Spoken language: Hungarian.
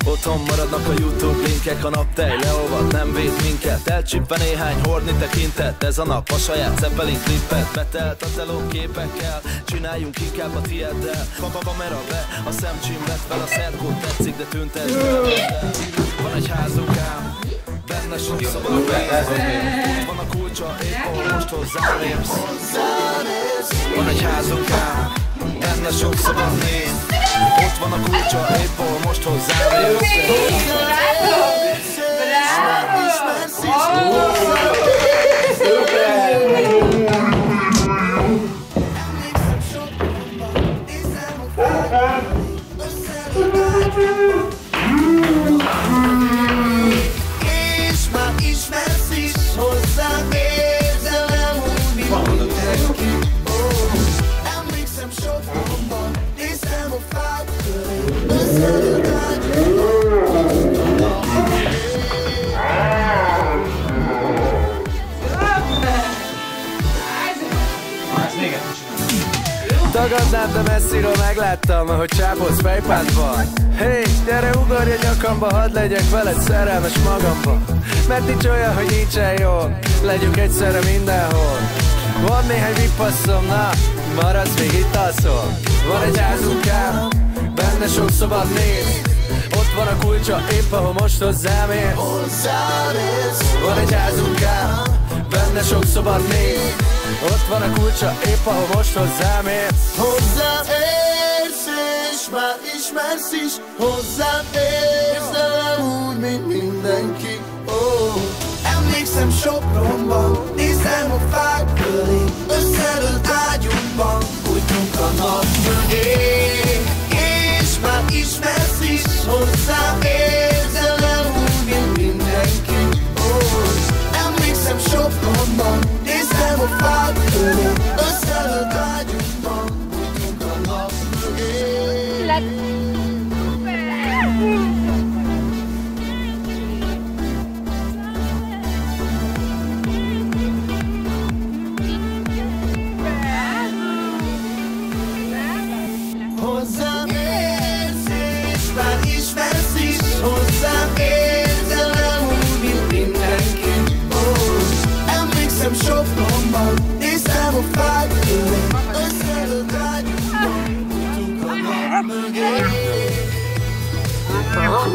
Otthon maradnak a YouTube linkek, a naptej leolvad, nem véd minket. Elcsípve néhány horni tekintet, ez a nap a saját Zeppelin klippet. Betelt a teló képekkel, csináljunk inkább a tieddel. Kamera be, a szemcsim lett fel, a szerkót tetszik, de tüntesd el. Van egy házunk ám, benne sok szoba a pénz. Van a kulcsa, épp ahol most hozzálépsz. Van egy házunk ám, benne sok szoba néz. Ott van a kulcsa, épp ahol most hozzám jössz. És már ismersz is hozzám, érzelem úgy, mint mindenki. Emlékszem sokomban, nézem a fák köré, összedött Tagadnám, de messziről megláttam, ahogy csápolsz fejpádban. Hey, gyere ugorj a nyakamba, hadd legyek veled szerelmes magamba. Mert nincs olyan, hogy nincsen jól, legyünk egyszerre mindenhol. Van néhány vipasszom, na, maradsz még itt alszol. Van egy házunk ám, benne sok szabad néz. Ott van a kulcsa, épp ahol most hozzám érsz. Van egy házunk ám, benne sok szabad néz. Ott van a kulcsa, épp ahol most hozzám érsz. Hozzám érsz, és már ismersz is. Hozzám érzelem úgy, mint mindenki. Emlékszem Sopronban, nézem a fák köré, összedőlt ágyunkban, bújtunk a nap mögé. És már ismersz is, hozzám érzelem úgy, mint mindenki. Emlékszem Sopronban, nézem a fák köré, összedőlt ágyunkban, bújtunk a nap mögé. Hozzám érsz, és már ismersz is. Hozzám érzelem úgy, mint mindenki. Emlékszem Sopronban, néztem a fák köré, összedőlt ágyunkban, bújtunk a nap mögé. Oh,